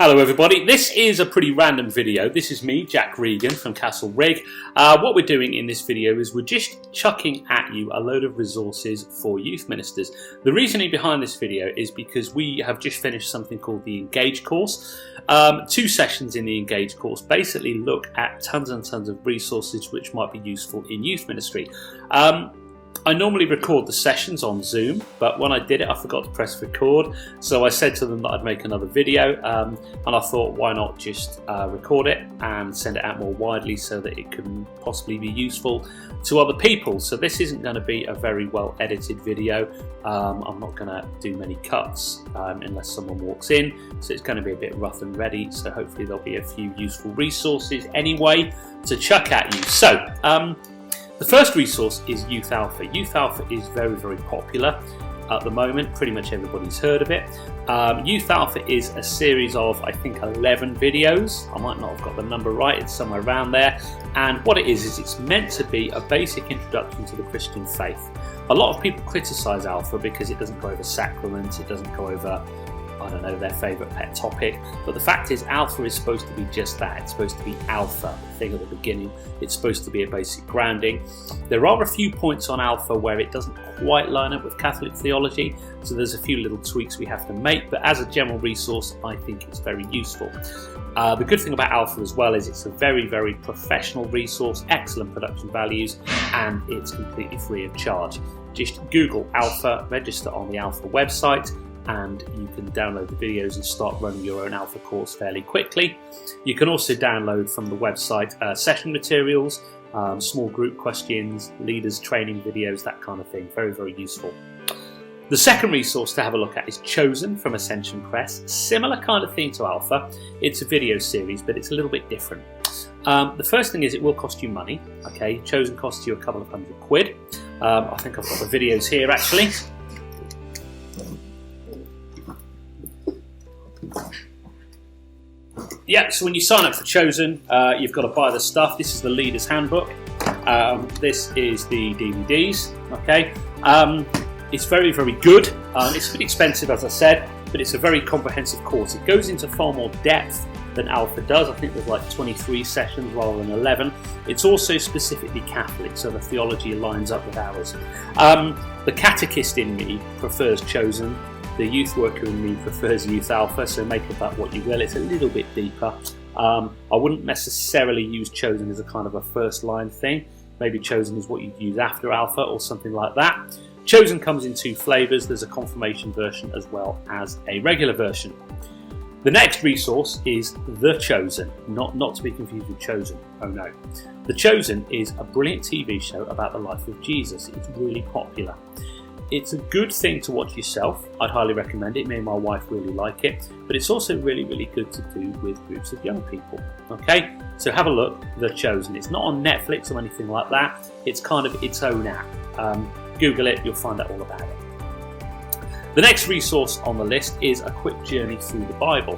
Hello everybody, this is a pretty random video. This is me, Jack Regan from Castle Rig. What we're doing in this video is we're just chucking at you a load of resources for youth ministers. The reasoning behind this video is because we have just finished something called the Engage course. 2 sessions in the Engage course basically look at tons and tons of resources which might be useful in youth ministry. I normally record the sessions on Zoom, but when I did it I forgot to press record, so I said to them that I'd make another video, and I thought why not just record it and send it out more widely so that it can possibly be useful to other people. So this isn't going to be a very well edited video. I'm not going to do many cuts unless someone walks in, so it's going to be a bit rough and ready, so hopefully there'll be a few useful resources anyway to chuck at you. So the first resource is Youth Alpha. Youth Alpha is very, very popular at the moment. Pretty much everybody's heard of it. Youth Alpha is a series of, I think, 11 videos. I might not have got the number right, it's somewhere around there. And what it is it's meant to be a basic introduction to the Christian faith. A lot of people criticise Alpha because it doesn't go over sacraments, it doesn't go over, I don't know, their favourite pet topic, but the fact is Alpha is supposed to be just that. It's supposed to be Alpha, the thing at the beginning. It's supposed to be a basic grounding. There are a few points on Alpha where it doesn't quite line up with Catholic theology, so there's a few little tweaks we have to make, but as a general resource I think it's very useful. The good thing about Alpha as well is it's a very, very professional resource, excellent production values, and it's completely free of charge. Just Google Alpha, register on the Alpha website, and you can download the videos and start running your own Alpha course fairly quickly. You can also download from the website session materials, small group questions, leaders training videos, that kind of thing. Very, very useful. The second resource to have a look at is Chosen from Ascension Press. Similar kind of thing to Alpha. It's a video series, but it's a little bit different. The first thing is it will cost you money. Okay, Chosen costs you a couple of £100. I think I've got the videos here actually. Yeah, so when you sign up for Chosen, you've got to buy the stuff. This is the Leader's Handbook. This is the DVDs. Okay, it's very, very good. It's a bit expensive, as I said, but it's a very comprehensive course. It goes into far more depth than Alpha does. I think there's like 23 sessions rather than 11. It's also specifically Catholic, so the theology lines up with ours. The catechist in me prefers Chosen. The youth worker in me prefers Youth Alpha, so make of that what you will. It's a little bit deeper. I wouldn't necessarily use Chosen as a kind of a first line thing. Maybe Chosen is what you'd use after Alpha or something like that. Chosen comes in 2 flavours. There's a confirmation version as well as a regular version. The next resource is The Chosen, not to be confused with Chosen. Oh no. The Chosen is a brilliant TV show about the life of Jesus. It's really popular. It's a good thing to watch yourself. I'd highly recommend it. Me and my wife really like it. But it's also really, really good to do with groups of young people. Okay, so have a look, The Chosen. It's not on Netflix or anything like that. It's kind of its own app. Google it, you'll find out all about it. The next resource on the list is A Quick Journey Through the Bible.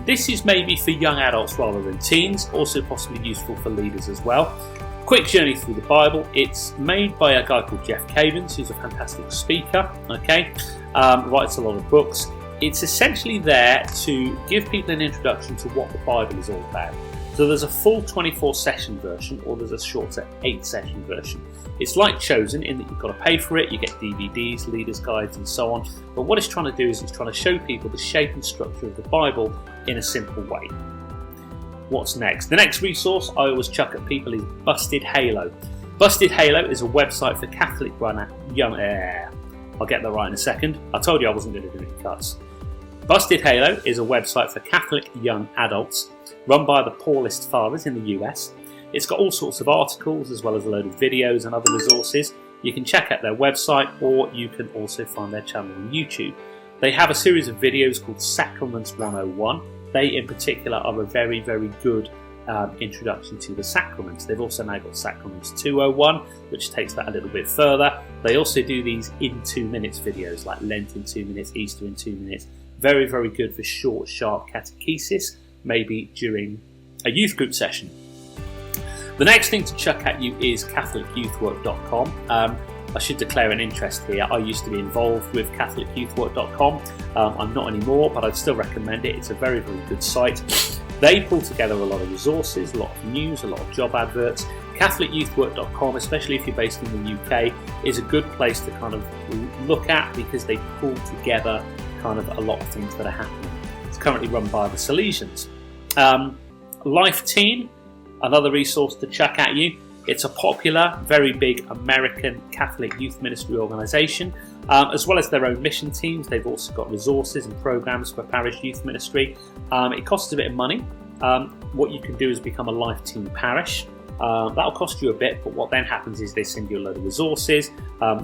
This is maybe for young adults rather than teens, also possibly useful for leaders as well. Quick Journey Through the Bible. It's made by a guy called Jeff Cavins, who's a fantastic speaker, okay? Writes a lot of books. It's essentially there to give people an introduction to what the Bible is all about. So there's a full 24 session version, or there's a shorter 8 session version. It's like Chosen in that you've got to pay for it, you get DVDs, leaders guides and so on. But what it's trying to do is it's trying to show people the shape and structure of the Bible in a simple way. What's next? The next resource I always chuck at people is Busted Halo. Busted Halo is a website for Catholic young... I'll get that right in a second. I told you I wasn't going to do any cuts. Busted Halo is a website for Catholic young adults run by the Paulist Fathers in the US. It's got all sorts of articles as well as a load of videos and other resources. You can check out their website, or you can also find their channel on YouTube. They have a series of videos called Sacraments 101. They in particular are a very, very good introduction to the sacraments. They've also now got Sacraments 201, which takes that a little bit further. They also do these in 2 minutes videos, like Lent in 2 minutes, Easter in 2 minutes. Very, very good for short, sharp catechesis, maybe during a youth group session. The next thing to chuck at you is CatholicYouthWork.com. I should declare an interest here. I used to be involved with catholicyouthwork.com. I'm not anymore, but I'd still recommend it. It's a very, very good site. They pull together a lot of resources, a lot of news, a lot of job adverts. catholicyouthwork.com, especially if you're based in the UK, is a good place to kind of look at, because they pull together kind of a lot of things that are happening. It's currently run by the Salesians. Life Team, another resource to chuck at you. It's a popular, very big American Catholic youth ministry organisation, as well as their own mission teams. They've also got resources and programmes for parish youth ministry. It costs a bit of money. What you can do is become a Life Team parish. That'll cost you a bit, but what then happens is they send you a load of resources.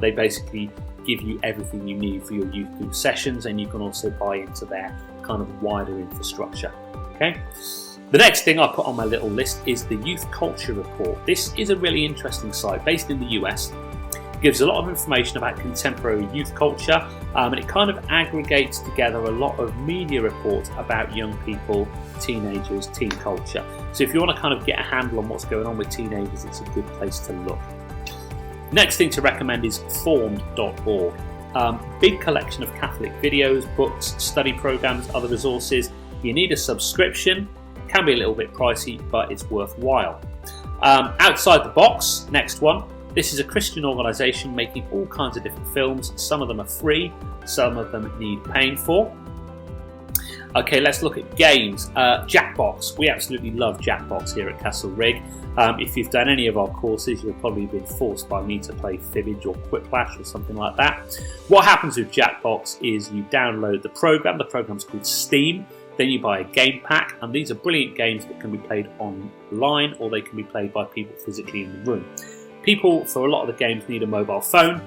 They basically give you everything you need for your youth group sessions, and you can also buy into their kind of wider infrastructure. Okay. The next thing I put on my little list is the Youth Culture Report. This is a really interesting site based in the US. It gives a lot of information about contemporary youth culture, and it kind of aggregates together a lot of media reports about young people, teenagers, teen culture. So if you want to kind of get a handle on what's going on with teenagers, it's a good place to look. Next thing to recommend is formedorg. Big collection of Catholic videos, books, study programs, other resources. You need a subscription. Can be a little bit pricey, but it's worthwhile. Outside the Box, next one. This is a Christian organisation making all kinds of different films. Some of them are free, some of them need paying for. Okay, let's look at games. Jackbox. We absolutely love Jackbox here at Castle Rig. If you've done any of our courses, you've probably been forced by me to play Fibbage or Quiplash or something like that. What happens with Jackbox is you download the program. The program's called Steam. Then you buy a game pack, and these are brilliant games that can be played online, or they can be played by people physically in the room. People, for a lot of the games, need a mobile phone.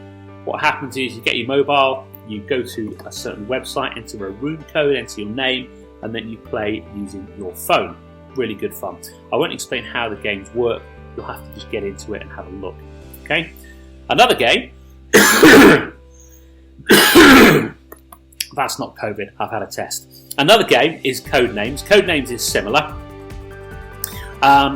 What happens is you get your mobile, you go to a certain website, enter a room code, enter your name, and then you play using your phone. Really good fun. I won't explain how the games work. You'll have to just get into it and have a look. Okay. Another game. That's not COVID, I've had a test. Another game is Codenames. Codenames is similar.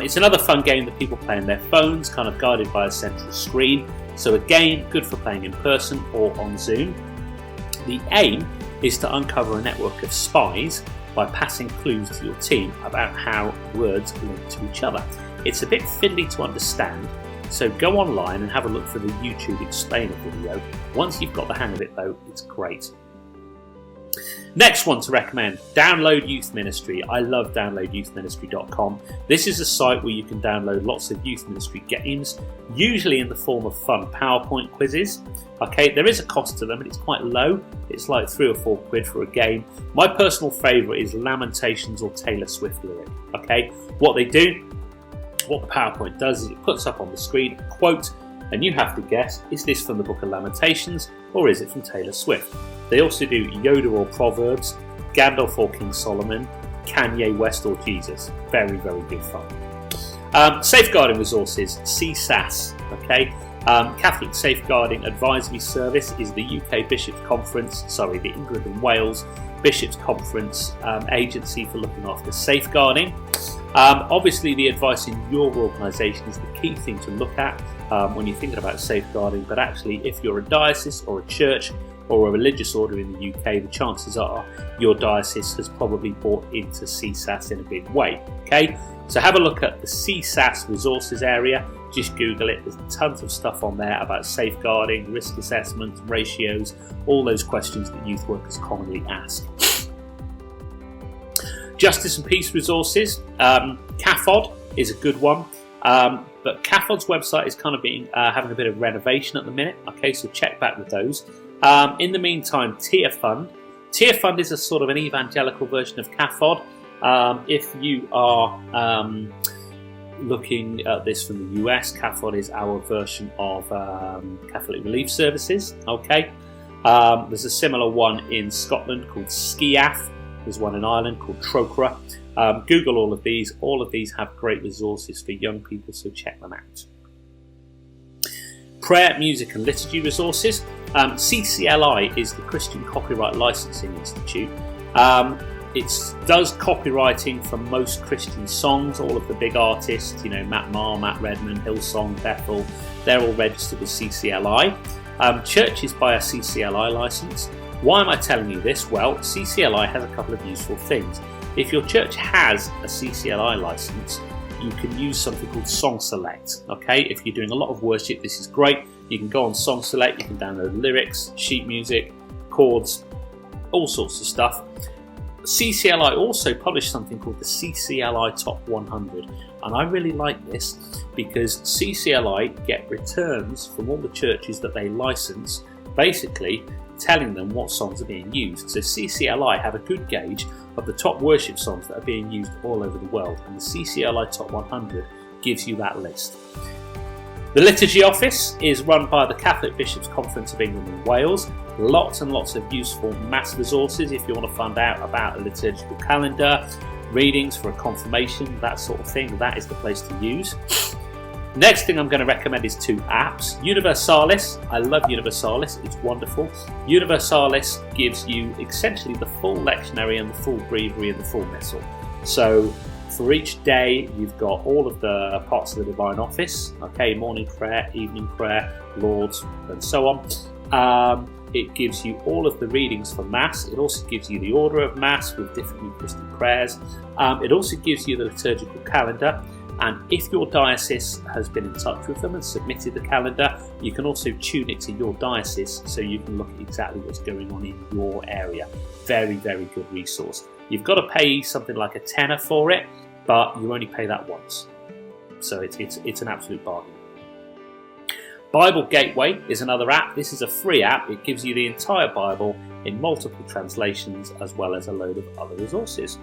It's another fun game that people play on their phones, kind of guided by a central screen. So again, good for playing in person or on Zoom. The aim is to uncover a network of spies by passing clues to your team about how words link to each other. It's a bit fiddly to understand, so go online and have a look for the YouTube explainer video. Once you've got the hang of it though, it's great. Next one to recommend, Download Youth Ministry. I love downloadyouthministry.com. This is a site where you can download lots of youth ministry games, usually in the form of fun PowerPoint quizzes. Okay, there is a cost to them, and it's quite low. It's like £3 or £4 for a game. My personal favourite is Lamentations or Taylor Swift lyric. Okay, what the PowerPoint does is it puts up on the screen a quote, and you have to guess, is this from the Book of Lamentations or is it from Taylor Swift? They also do Yoda or Proverbs, Gandalf or King Solomon, Kanye West or Jesus. Very, very good fun. Safeguarding resources, CSAS. Okay, Catholic Safeguarding Advisory Service is the UK Bishops Conference, the England and Wales Bishops Conference agency for looking after safeguarding. Obviously, the advice in your organisation is the key thing to look at when you're thinking about safeguarding, but actually if you're a diocese or a church or a religious order in the UK, the chances are your diocese has probably bought into CSAS in a big way. Okay, so have a look at the CSAS resources area, just Google it, there's tons of stuff on there about safeguarding, risk assessment, ratios, all those questions that youth workers commonly ask. Justice and Peace resources, CAFOD is a good one, but CAFOD's website is kind of having a bit of renovation at the minute. Okay, so check back with those. In the meantime, Tear Fund. Tear Fund is a sort of an evangelical version of CAFOD. If you are looking at this from the US, CAFOD is our version of Catholic Relief Services. Okay, there's a similar one in Scotland called SCIAF. There's one in Ireland called Trocra. Google all of these. All of these have great resources for young people, so check them out. Prayer, Music and Liturgy resources. CCLI is the Christian Copyright Licensing Institute. It does copywriting for most Christian songs. All of the big artists, you know, Matt Maher, Matt Redman, Hillsong, Bethel, they're all registered with CCLI. Churches buy a CCLI license. Why am I telling you this? Well, CCLI has a couple of useful things. If your church has a CCLI license, you can use something called Song Select. Okay, if you're doing a lot of worship, this is great. You can go on Song Select, you can download lyrics, sheet music, chords, all sorts of stuff. CCLI also published something called the CCLI Top 100, and I really like this because CCLI get returns from all the churches that they license, basically telling them what songs are being used. So CCLI have a good gauge of the top worship songs that are being used all over the world, and the CCLI Top 100 gives you that list. The Liturgy Office is run by the Catholic Bishops' Conference of England and Wales. Lots and lots of useful mass resources if you want to find out about a liturgical calendar, readings for a confirmation, that sort of thing. That is the place to use. Next thing I'm going to recommend is 2 apps. Universalist, I love Universalist, it's wonderful. Universalist gives you essentially the full lectionary and the full breviary and the full missal. So for each day you've got all of the parts of the Divine Office, okay, morning prayer, evening prayer, Lord's, and so on. It gives you all of the readings for Mass. It also gives you the order of Mass with different Eucharistic prayers. It also gives you the liturgical calendar. And if your diocese has been in touch with them and submitted the calendar, you can also tune it to your diocese so you can look at exactly what's going on in your area. Very, very good resource. You've got to pay something like a tenner for it, but you only pay that once. So it's an absolute bargain. Bible Gateway is another app. This is a free app. It gives you the entire Bible in multiple translations as well as a load of other resources.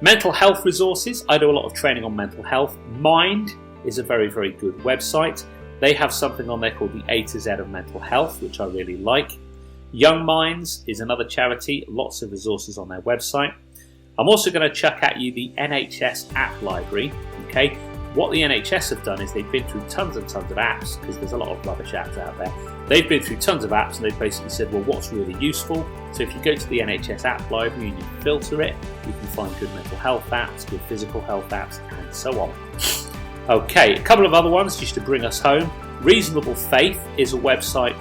Mental health resources. I do a lot of training on mental health. Mind is a very, very good website. They have something on there called the A to Z of mental health, which I really like. Young Minds is another charity. Lots of resources on their website. I'm also going to chuck at you the NHS app library. Okay, what the NHS have done is they've been through tons and tons of apps, because there's a lot of rubbish apps out there. They've been through tons of apps and they've basically said, well, what's really useful? So if you go to the NHS app library and you filter it, you can find good mental health apps, good physical health apps, and so on. Okay, a couple of other ones just to bring us home. Reasonable Faith is a website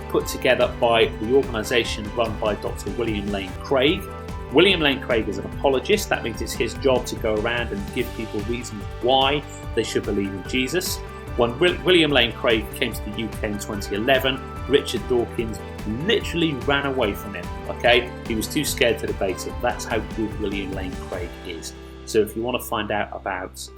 put together by the organisation run by Dr. William Lane Craig. William Lane Craig is an apologist. That means it's his job to go around and give people reasons why they should believe in Jesus. When William Lane Craig came to the UK in 2011, Richard Dawkins literally ran away from him. Okay, he was too scared to debate it. That's how good William Lane Craig is. So if you want to find out about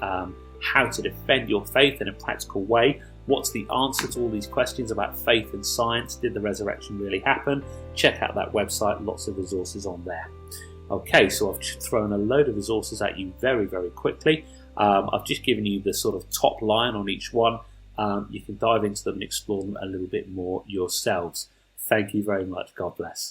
how to defend your faith in a practical way, what's the answer to all these questions about faith and science, did the resurrection really happen, check out that website, lots of resources on there. Okay, so I've thrown a load of resources at you very, very quickly. I've just given you the sort of top line on each one. You can dive into them and explore them a little bit more yourselves. Thank you very much. God bless.